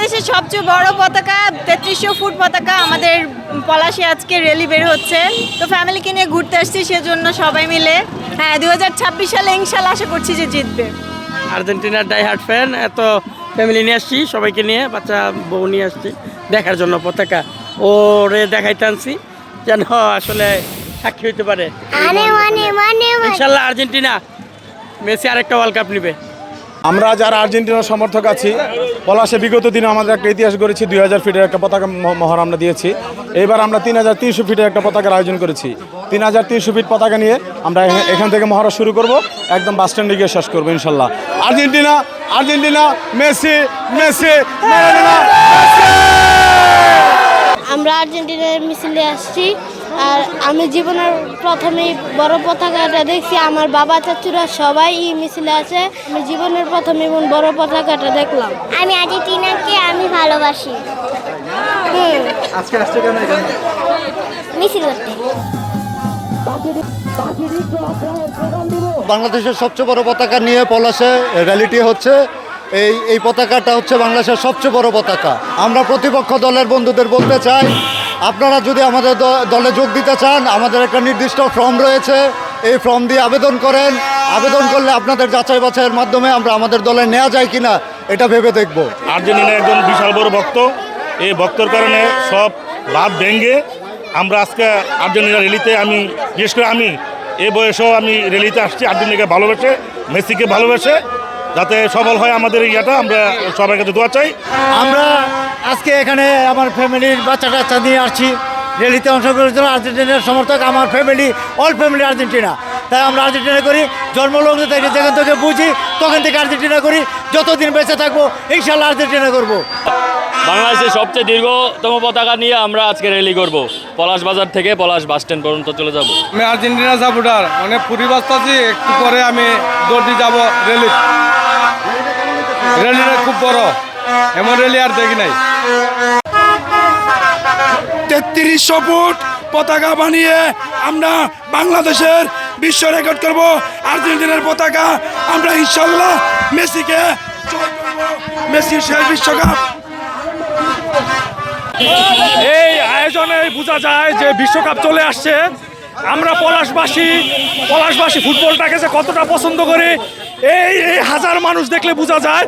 বাংলাদেশের সবচেয়ে বড় পতাকা ৩৩০০ ফুট পতাকা আমাদের পলাশে আজকে র্যালি বের হচ্ছে। তো ফ্যামিলিকে নিয়ে ঘুরতে আসছি, সেজন্য সবাই মিলে। হ্যাঁ, ২০২৬ সালে ইনশাল্লাহ আশা করছি যে জিতবে। আর্জেন্টিনার ডাই হার্ট ফ্যান, এত ফ্যামিলি নিয়ে আসছি, সবাইকে নিয়ে, বাচ্চা বউ নিয়ে আসছি দেখার জন্য পতাকা। ওরে দেখাইতে আনছি যেন আসলে সাক্ষী হইতে পারে। ইনশাল্লাহ আর্জেন্টিনা, মেসি আরেকটা ওয়ার্ল্ড কাপ নিবে। আমরা যারা আর্জেন্টিনার সমর্থক আছি, পলাশে বিগত দিনে আমাদের একটা ইতিহাস গড়েছি। 2000 ফিটের একটা পতাকা মহর আমরা দিয়েছি। এইবার আমরা 3300 ফিটের একটা পতাকার আয়োজন করেছি। 3300 ফিট পতাকা নিয়ে আমরা এখান থেকে মহড়া শুরু করব, একদম বাস স্ট্যান্ডে গিয়ে শেষ করবো ইনশাল্লাহ। Argentina, Argentina, Messi, Messi, Maradona, Messi. আমরা আর্জেন্টিনার মিছিলে আসছি, আর আমি জীবনের প্রথমেই বড় পতাকাটা দেখছি। আমার বাবা চাচুরা সবাই এই মিছিলে আছে। আমি জীবনের প্রথম এবং বড় পতাকাটা দেখলাম। আমি আর্জেন্টিনাকে আমি ভালোবাসি। আজকে আসছে কেন এখানে? মিছিল করতে। বাংলাদেশের সবচেয়ে বড় পতাকা নিয়ে পলাশে র্যালিটি হচ্ছে। এই পতাকাটা হচ্ছে বাংলাদেশের সবচেয়ে বড় পতাকা। আমরা প্রতিপক্ষ দলের বন্ধুদের বলতে চাই, আপনারা যদি আমাদের দলে যোগ দিতে চান, আমাদের একটা নির্দিষ্ট ফর্ম রয়েছে, এই ফর্ম দিয়ে আবেদন করেন। আবেদন করলে আপনাদের যাচাই বাছাইয়ের মাধ্যমে আমরা আমাদের দলে নেওয়া যায় কিনা এটা ভেবে দেখব। আর্জেন্টিনা একজন বিশাল বড় ভক্ত। এই ভক্তর কারণে সব ভাব ভেঙে আমরা আজকে আর্জেন্টিনা র্যালিতে, আমি বিশেষ করে আমি এই বয়সেও আমি র্যালিতে আসছি আর্জেন্টিনাকে ভালোবেসে, মেসিকে ভালোবেসে, যাতে সফল হয় আমাদের ইয়াটা। আমরা সবার কাছে দোয়া চাই। আমরা আজকে এখানে আমার ফ্যামিলির বাচ্চা টাচ্চা নিয়ে আসছি র্যালিতে অংশগ্রহণের জন্য। আর্জেন্টিনার সমর্থক, আমার ফ্যামিলি, অল ফ্যামিলি আর্জেন্টিনা। তাই আমরা আর্জেন্টিনা করি, জন্মলগ্ন থেকে যেখান থেকে বুঝি তখন থেকে আর্জেন্টিনা করি। যতদিন বেঁচে থাকবো ইনশাল্লাহ আর্জেন্টিনা করবো। বাংলাদেশের সবচেয়ে দীর্ঘতম পতাকা নিয়ে আমরা আজকে র্যালি করব। পলাশ বাজার থেকে পলাশ বাস স্ট্যান্ড পর্যন্ত চলে যাব। আমি আর্জেন্টিনা সাপোর্টার, অনেক পরিবাস্ত আছি। একটু পরে আমি দৌড় দিয়ে যাবো র্যালি। র্যালিটা খুব বড়, এমন র্যালি আর দেখি নাই। 3300 ফুট পতাকা বানিয়ে আমরা বাংলাদেশের বিশ্ব রেকর্ড করব। আর্জেন্টিনার পতাকা আমরা ইনশাল্লাহ মেসিকে জয় করব। মেসির শেষ বিশ্বকাপ। এই আয়োজনে বোঝা যায় যে বিশ্বকাপ চলে আসছে। আমরা পলাশবাসী ফুটবলটাকে যে কতটা পছন্দ করি এই হাজার মানুষ দেখলে বোঝা যায়।